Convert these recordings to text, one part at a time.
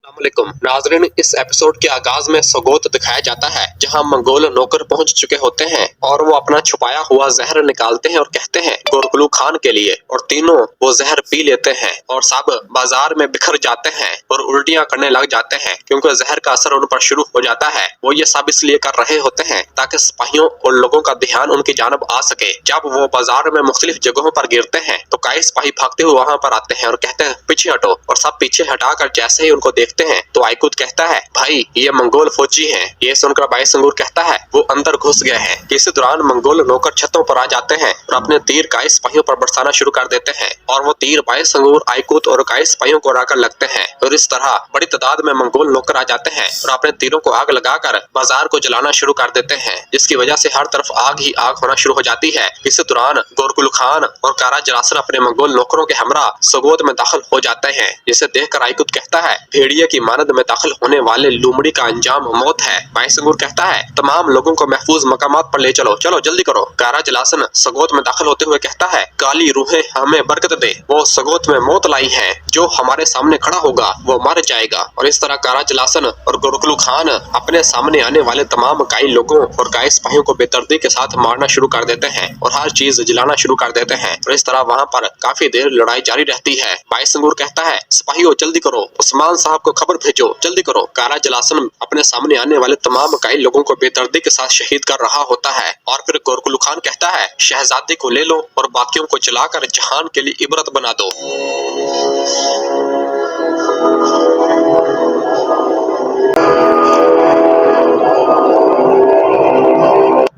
अस्सलामुअलैकुम नाज़रीन, इस एपिसोड के आगाज में सगोत दिखाया जाता है जहां मंगोल नौकर पहुंच चुके होते हैं और वो अपना छुपाया हुआ जहर निकालते हैं और कहते हैं गोरकुलू खान के लिए, और तीनों वो जहर पी लेते हैं और सब बाजार में बिखर जाते हैं और उल्टियां करने लग जाते हैं क्योंकि जहर का असर उन पर शुरू हो जाता है। वो ये सब इसलिए कर रहे होते हैं ताकि सिपाहियों और लोगों का ध्यान उनकी जानब आ सके। जब वो बाजार में मुख्तलिफ जगहों पर गिरते हैं तो कई सिपाही भागते हुए वहाँ पर आते हैं और कहते हैं पीछे हटो, और सब पीछे हटाकर जैसे ही उनको देखते हैं तो आइकुत कहता है भाई ये मंगोल फौजी हैं। ये सुनकर बाईसंगूर कहता है वो अंदर घुस गए हैं। इसी दौरान मंगोल नौकर छतों पर आ जाते हैं और अपने तीर कई सिपाहियों पर बरसाना शुरू कर देते हैं और वो तीर बाईसंगूर, आइकुत और कई सिपाहियों को उड़ाकर लगते हैं और इस तरह बड़ी तादाद में मंगोल नौकर आ जाते हैं और अपने तीरों को आग लगाकर बाजार को जलाना शुरू कर देते हैं, जिसकी वजह से हर तरफ आग ही आग होना शुरू हो जाती है। इसी दौरान गोरकुल खान और कारा जलासन अपने मंगोल नौकरों के हमरा सगोत में दाखिल हो जाते हैं, जिसे देखकर आइकुत कहता है भेड़िए की मानद में दाखिल होने वाले लूमड़ी का अंजाम मौत है। बाईसंगूर कहता है तमाम लोगों को महफूज मकामात पर ले चलो, चलो जल्दी करो। कारा जलासन सगोत में दाखिल होते हुए कहता है काली रूहें हमें बरकत दे, वो सगोत में मौत लाई है, जो हमारे सामने खड़ा होगा वो मर जाएगा। और इस तरह कारा जलासन और गोरकुलू खान अपने सामने आने वाले तमाम काई लोगों और काई सिपाहियों को बेदर्दी के साथ मारना शुरू कर देते हैं और हर चीज जलाना शुरू कर देते हैं और इस तरह वहाँ पर काफी देर लड़ाई जारी रहती है। बाईसंगूर कहता है सिपाहियों जल्दी करो, उस्मान साहब को खबर भेजो, जल्दी करो। कारा जलासन अपने सामने आने वाले तमाम काई लोगों को बेदर्दी के साथ शहीद कर रहा होता है और फिर गोरकुलू खान कहता है शहजादे को ले लो और बाकियों को जलाकर जहान के लिए इबरत बना दो।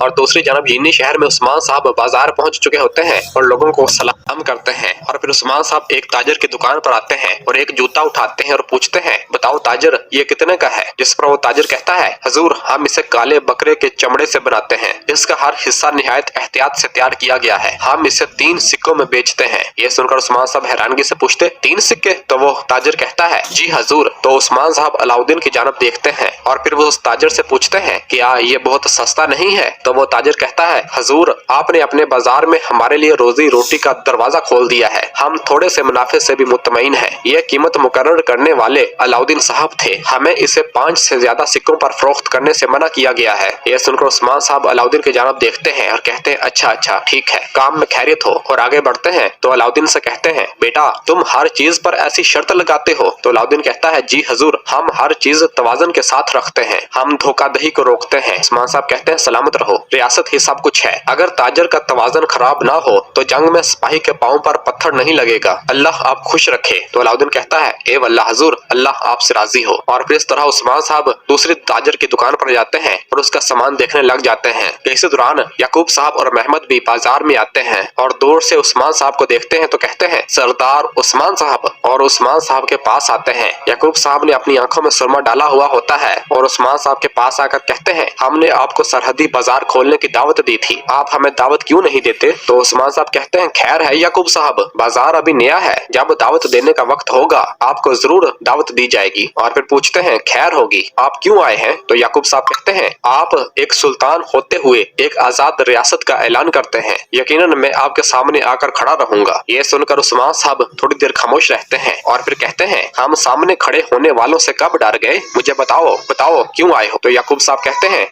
और दूसरी जानब यीनी शहर में उस्मान साहब बाजार पहुंच चुके होते हैं और लोगों को सलाम करते हैं और फिर उस्मान साहब एक ताजर की दुकान पर आते हैं और एक जूता उठाते हैं और पूछते हैं बताओ ताजर ये कितने का है। जिस पर वो ताजर कहता है हजूर हम इसे काले बकरे के चमड़े से बनाते हैं, इसका हर हिस्सा निहायत एहतियात से तैयार किया गया है, हम इसे 3 सिक्कों में बेचते हैं। ये सुनकर उस्मान साहब हैरानगी से पूछते 3 सिक्के? तो वो ताजर कहता है जी हजूर। तो उस्मान साहब अलाउद्दीन की जानब देखते हैं और फिर वो उस ताजर से पूछते हैं क्या ये बहुत सस्ता नहीं है? तो वो ताजर कहता है हजूर आपने अपने बाजार में हमारे लिए रोजी रोटी का दरवाजा खोल दिया है, हम थोड़े से मुनाफे से भी मुतमईन हैं। ये कीमत मुकर्रर करने वाले अलाउद्दीन साहब थे, हमें इसे 5 से ज्यादा सिक्कों पर फरोख्त करने से मना किया गया है। ये सुनकर उस्मान साहब अलाउद्दीन की जानब देखते हैं और कहते हैं अच्छा ठीक है, काम में खैरियत हो। और आगे बढ़ते हैं तो अलाउद्दीन से कहते हैं बेटा तुम हर चीज पर ऐसी शर्त लगाते हो? तो अलाउद्दीन कहता है जी हजूर हम हर चीज तवाज़ुन के साथ रखते हैं, हम धोखाधड़ी को रोकते हैं। उस्मान साहब कहते हैं सलामत रहो, रियासत ही सब कुछ है, अगर ताजर का तवाज़ुन खराब ना हो तो जंग में सिपाही के पाँव पर पत्थर नहीं लगेगा, अल्लाह आप खुश रखे। तो अलाउद्दीन कहता है ए वल्लाह हजूर अल्लाह आपसे राजी हो। और फिर इस तरह उस्मान साहब दूसरी ताजर की दुकान पर जाते हैं और उसका सामान देखने लग जाते हैं। इसी दौरान याकूब साहब और महमद भी बाजार में आते हैं और दूर से उस्मान साहब को देखते हैं तो कहते हैं सरदार उस्मान साहब, और उस्मान साहब के पास आते हैं। याकूब साहब ने अपनी आंखों में सुरमा डाला हुआ होता है और उस्मान साहब के पास आकर कहते हैं हमने आपको सरहदी बाजार खोलने की दावत दी थी, आप हमें दावत क्यों नहीं देते? तो उस्मान साहब कहते हैं खैर है याकूब साहब, बाजार अभी नया है, जब दावत देने का वक्त होगा आपको जरूर दावत दी जाएगी। और फिर पूछते हैं खैर होगी, आप क्यों आए हैं? तो याकूब साहब कहते हैं आप एक सुल्तान होते हुए एक आजाद रियासत का ऐलान करते हैं, यकीनन मैं आपके सामने आकर खड़ा रहूंगा। ये सुनकर उस्मान साहब थोड़ी देर खामोश रहते हैं और फिर कहते हैं हम सामने खड़े होने वालों से कब डर गए, मुझे बताओ क्यों आए हो? तो याकूब साहब कहते हैं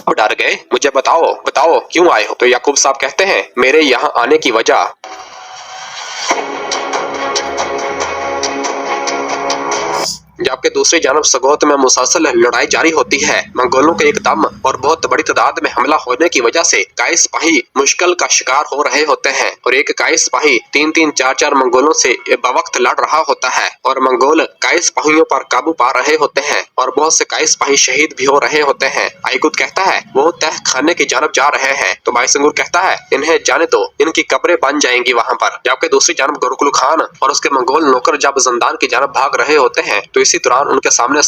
डर गए, मुझे बताओ क्यों आए हो? तो याकूब साहब कहते हैं मेरे यहाँ आने की वजह जबकि दूसरी जानब सगोत में मुसलसल लड़ाई जारी होती है। मंगोलों के एकदम और बहुत बड़ी तादाद में हमला होने की वजह से कई सिपाही मुश्किल का शिकार हो रहे होते हैं और एक कई सिपाही 3-3, 4-4 मंगोलों से बवक्त लड़ रहा होता है और मंगोल कई सिपाहियों पर काबू पा रहे होते हैं और बहुत से कई सिपाही शहीद भी हो रहे होते हैं। आइकुत कहता है वो तह खाने की जानब जा रहे हैं। तो बाईसंगूर कहता है इन्हें जाने दो, इनकी कब्रें बन जाएंगी वहाँ पर। जबकि दूसरी जानब गोरकुलू खान और उसके मंगोल नौकर जब जंदान की जानब भाग रहे होते हैं तो इसी दौरान उनके सामने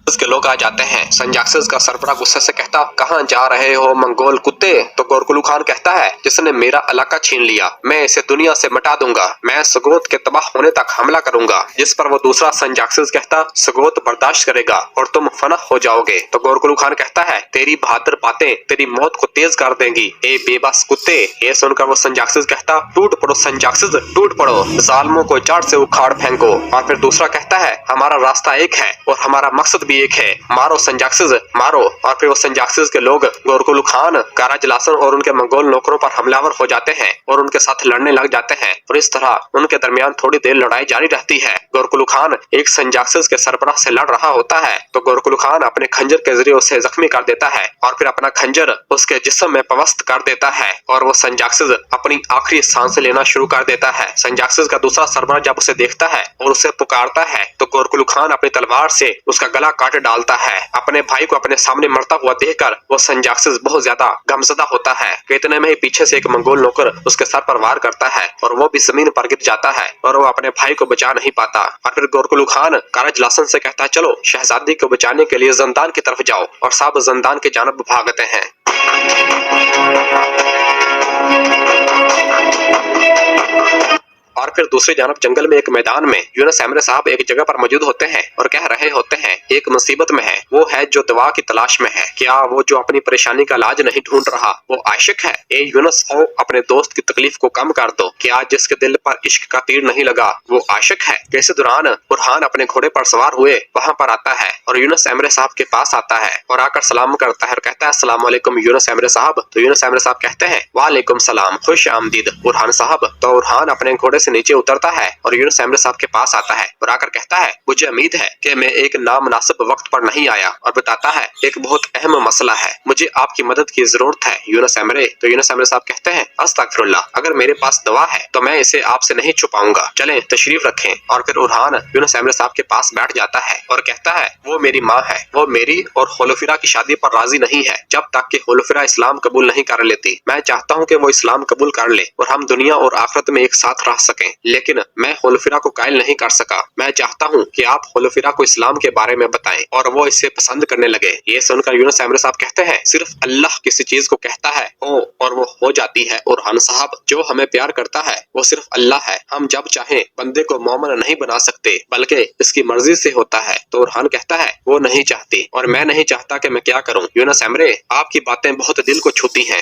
اس کے لوگ آ جاتے ہیں۔ سنجاکسس کا سربراہ غصے سے کہتا کہاں جا رہے ہو منگول کتے؟ تو گورکلو خان کہتا ہے جس نے میرا علاقہ چھین لیا میں اسے دنیا سے مٹا دوں گا، میں سگوت کے تباہ ہونے تک حملہ کروں گا۔ جس پر وہ دوسرا سنجاکسس کہتا سگوت برداشت کرے گا اور تم فنا ہو جاؤ گے۔ تو گورکلو خان کہتا ہے تیری بہادر باتیں تیری موت کو تیز کر دیں گی اے بے بس کتے۔ یہ سن کر وہ سنجاکسس کہتا ٹوٹ پڑو سنجاکسس ٹوٹ پڑو، ظالموں کو جڑ سے اکھاڑ پھینکو۔ اور پھر دوسرا کہتا ہے ہمارا راستہ ایک ہے اور ہمارا مقصد بھی ایک ہے، مارو سنجاکسس مارو۔ اور پھر وہ سنجاکسس کے لوگ گورکلو خان، کاراج لاسن اور ان کے منگول نوکروں پر حملہ آور ہو جاتے ہیں اور ان کے ساتھ لڑنے لگ جاتے ہیں اور اس طرح ان کے درمیان تھوڑی دیر لڑائی جاری رہتی ہے۔ گورکلو خان ایک سنجاکسس کے سربراہ سے لڑ رہا ہوتا ہے تو گورکلو خان اپنے خنجر کے ذریعے اسے زخمی کر دیتا ہے اور پھر اپنا خنجر اس کے جسم میں پوست کر دیتا ہے اور وہ سنجاکسس اپنی آخری سانس لینا شروع کر دیتا ہے۔ سنجاکسس کا دوسرا سربراہ جب اسے دیکھتا ہے اور اسے پکارتا ہے تو گورکلو خان اپنی تلوار سے اس کا گلا کاٹ ڈالتا ہے۔ اپنے بھائی کو اپنے سامنے مرتا ہوا دیکھ کر وہ سنجاکسس بہت زیادہ غمزدہ ہوتا ہے کہ اتنے میں ہی پیچھے سے ایک منگول نوکر اس کے سر پر وار کرتا ہے اور وہ بھی زمین پر گر جاتا ہے اور وہ اپنے بھائی کو بچا نہیں پاتا۔ اور پھر گورکلو خان کاراج لاسن سے کہتا ہے چلو شہزادی کو بچانے کے لیے زندان کی طرف جاؤ اور سب زندان کی جانب بھاگتے ہیں۔ اور پھر دوسری جانب جنگل میں ایک میدان میں یونس ایمرے صاحب ایک جگہ پر موجود ہوتے ہیں اور کہہ رہے ہوتے ہیں ایک مصیبت میں ہے، وہ ہے جو دوا کی تلاش میں ہے، کیا وہ جو اپنی پریشانی کا علاج نہیں ڈھونڈ رہا وہ عاشق ہے؟ اے یونس ہو اپنے دوست کی تکلیف کو کم کر دو، کیا جس کے دل پر عشق کا تیر نہیں لگا وہ عاشق ہے؟ اسی دوران برہان اپنے گھوڑے پر سوار ہوئے وہاں پر آتا ہے اور یونس ایمرے صاحب کے پاس آتا ہے اور آ کر سلام کرتا ہے اور کہتا ہے السلام علیکم یونس ایمرے صاحب۔ تو یونس ایمرے صاحب کہتے ہیں وعلیکم السلام، خوش آمدید برہان صاحب۔ تو برہان اپنے گھوڑے سے نیچے اترتا ہے اور یونس ایمرے صاحب کے پاس آتا ہے اور آ کر کہتا ہے مجھے امید ہے کہ میں ایک نامناسب وقت پر نہیں آیا، اور بتاتا ہے ایک بہت اہم مسئلہ ہے، مجھے آپ کی مدد کی ضرورت ہے یونس ایمرے۔ تو یونس ایمرے صاحب کہتے ہیں استغفر اللہ، اگر میرے پاس دوا ہے تو میں اسے آپ سے نہیں چھپاؤں گا، چلیں تشریف رکھیں۔ اور پھر برہان یونس ایمرے صاحب کے پاس بیٹھ جاتا ہے اور کہتا ہے وہ میری ماں ہے، وہ میری اور خلوفرا کی شادی پر راضی نہیں ہے جب تک کہ خلوفرا اسلام قبول نہیں کر لیتی۔ میں چاہتا ہوں کہ وہ اسلام قبول کر لے اور ہم دنیا اور آخرت میں ایک ساتھ رہ سکیں، لیکن میں خلوفرا کو قائل نہیں کر سکا۔ میں چاہتا ہوں کہ آپ خلوفرا کو اسلام کے بارے میں بتائیں اور وہ اسے پسند کرنے لگے۔ یہ سن کر یونس ایمرے صاحب کہتے ہیں صرف اللہ کسی چیز کو کہتا ہے ہو اور وہ ہو جاتی ہے، برہان صاحب جو ہمیں پیار کرتا ہے وہ صرف اللہ ہے، ہم جب چاہیں بندے کو مومن نہیں بنا سکتے بلکہ اس کی مرضی سے ہوتا ہے۔ تو برہان کہتا ہے وہ نہیں چاہتی اور میں نہیں چاہتا کہ میں کیا کروں۔ یونس ایمرے آپ کی باتیں بہت دل کو چھوتی ہیں،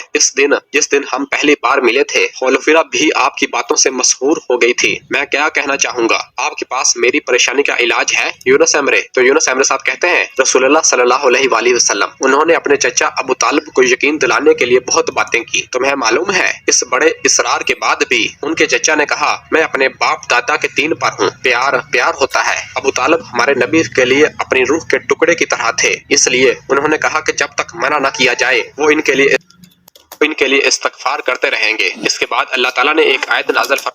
جس دن ہم پہلی بار ملے تھے خلوفرا بھی آپ کی باتوں سے مسحور ہو گئی تھی، میں کیا کہنا چاہوں گا، آپ کے پاس میری پریشانی کا علاج ہے یونس ایمرے؟ تو یونس ایمرے صاحب کہتے ہیں رسول اللہ صلی اللہ علیہ وآلہ وسلم انہوں نے اپنے چچا ابو طالب کو یقین دلانے کے لیے بہت باتیں کی، تمہیں معلوم ہے اس بڑے اصرار کے بعد بھی ان کے چچا نے کہا میں اپنے باپ دادا کے دین پر ہوں۔ پیار ہوتا ہے، ابو طالب ہمارے نبی کے لیے اپنی روح کے ٹکڑے کی طرح تھے، اس لیے انہوں نے کہا کہ جب تک منع نہ کیا جائے وہ ان کے لیے استغفار کرتے رہیں گے۔ اس کے بعد اللہ تعالیٰ نے ایک آیت نازل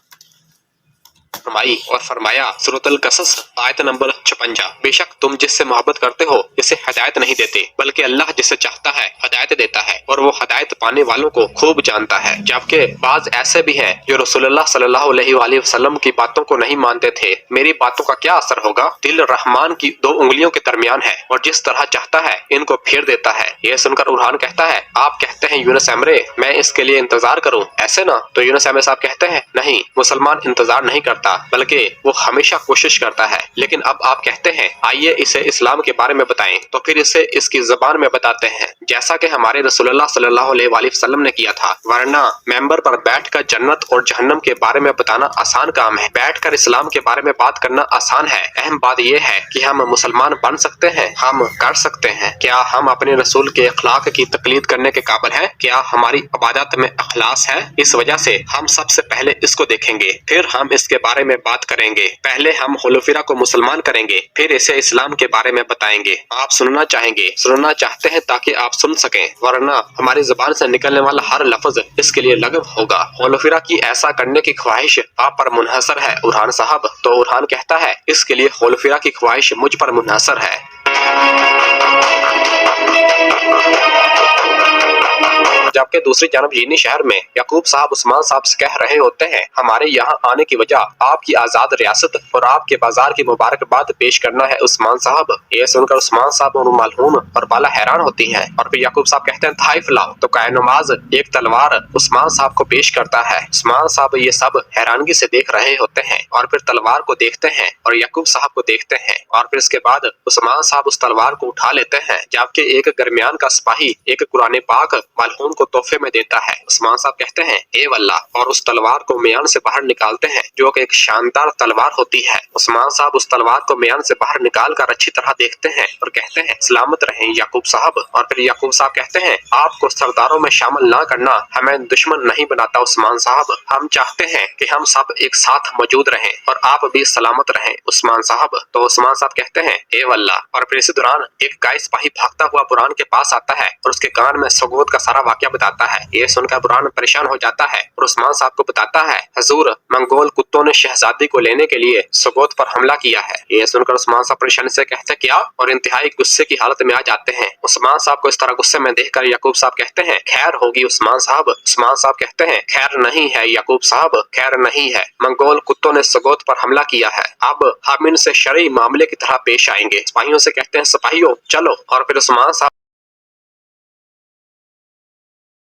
فرمائی اور فرمایا سورۃ القصص آیت نمبر 56 بے شک تم جس سے محبت کرتے ہو اسے ہدایت نہیں دیتے بلکہ اللہ جسے چاہتا ہے ہدایت دیتا ہے اور وہ ہدایت پانے والوں کو خوب جانتا ہے۔ جبکہ بعض ایسے بھی ہیں جو رسول اللہ صلی اللہ علیہ وآلہ وسلم کی باتوں کو نہیں مانتے تھے، میری باتوں کا کیا اثر ہوگا؟ دل رحمان کی دو انگلیوں کے درمیان ہے اور جس طرح چاہتا ہے ان کو پھیر دیتا ہے۔ یہ سن کر برہان کہتا ہے آپ کہتے ہیں یونس ایمرے میں اس کے لیے انتظار کروں ایسے نہ؟ تو یونس ایمرے صاحب کہتے ہیں نہیں، مسلمان انتظار نہیں کرتا بلکہ وہ ہمیشہ کوشش کرتا ہے، لیکن اب آپ کہتے ہیں آئیے اسے اسلام کے بارے میں بتائیں، تو پھر اسے اس کی زبان میں بتاتے ہیں جیسا کہ ہمارے رسول اللہ صلی اللہ علیہ وآلہ وسلم نے کیا تھا، ورنہ ممبر پر بیٹھ کر جنت اور جہنم کے بارے میں بتانا آسان کام ہے، بیٹھ کر اسلام کے بارے میں بات کرنا آسان ہے۔ اہم بات یہ ہے کہ ہم مسلمان بن سکتے ہیں، ہم کر سکتے ہیں، کیا ہم اپنے رسول کے اخلاق کی تقلید کرنے کے قابل ہیں؟ کیا ہماری عبادت میں اخلاص ہے؟ اس وجہ سے ہم سب سے پہلے اس کو دیکھیں گے، پھر ہم اس کے بارے میں بات کریں گے، پہلے ہم خلوفرا کو مسلمان کریں گے، پھر اسے اسلام کے بارے میں بتائیں گے۔ آپ سننا چاہیں گے، سننا چاہتے ہیں تاکہ آپ سن سکیں، ورنہ ہماری زبان سے نکلنے والا ہر لفظ اس کے لیے لغو ہوگا۔ خلوفرا کی ایسا کرنے کی خواہش آپ پر منحصر ہے برہان صاحب۔ تو برہان کہتا ہے اس کے لیے خلوفرا کی خواہش مجھ پر منحصر ہے۔ जबकि दूसरी जानब यीनी शहर में याकूब साहब उस्मान साहब से कह रहे होते हैं, हमारे यहाँ आने की वजह आपकी आजाद रियासत और आपके बाजार की मुबारकबाद पेश करना है उस्मान साहब। ये सुनकर उस्मान साहब और मलहून और बाला हैरान होती हैं और फिर याकूब साहब कहते हैं तहाइफ लाओ। तो कायनुमाज एक तलवार उस्मान साहब को पेश करता है। उस्मान साहब ये सब हैरानगी से देख रहे होते हैं और फिर तलवार को देखते हैं और याकूब साहब को देखते हैं और फिर इसके बाद उस्मान साहब उस तलवार को उठा लेते हैं, जबकि एक दरमियान का सिपाही एक कुरान पाक मलहून को तोहफे में देता है। उस्मान साहब कहते हैं ए वल्लाह और उस तलवार को मियान से बाहर निकालते हैं जो कि एक शानदार तलवार होती है। उस्मान साहब उस तलवार को मियान से बाहर निकाल कर अच्छी तरह देखते हैं और कहते हैं सलामत रहें याकूब साहब। और फिर याकूब साहब कहते हैं आपको सरदारों में शामिल ना करना हमें दुश्मन नहीं बनाता उस्मान साहब, हम चाहते हैं कि हम सब एक साथ मौजूद रहें और आप भी सलामत रहें उस्मान साहब। तो उस्मान साहब कहते हैं ए वल्लाह। और फिर इसी दौरान एक गाय सिपाही भागता हुआ बुरहान के पास आता है और उसके कान में सुगोत का सारा वाकया बताता है। ये सुनकर बुरहान परेशान हो जाता है और उस्मान साहब को बताता है हजूर मंगोल कुत्तों ने शहजादी को लेने के लिए सुगोत पर हमला किया है। ये सुनकर उस्मान साहब परेशानी से कहते क्या और इंतहाई गुस्से की हालत में आ जाते हैं। उस्मान साहब को इस तरह गुस्से में देखकर याकूब साहब कहते हैं खैर होगी उस्मान साहब। उस्मान साहब कहते हैं खैर नहीं है याकूब साहब, खैर नहीं है, मंगोल कुत्तों ने सुगोत पर हमला किया है, अब हम इनसे शरई मामले की तरह पेश आएंगे। सिपाहियों से कहते हैं सिपाहियों चलो। और फिर उस्मान साहब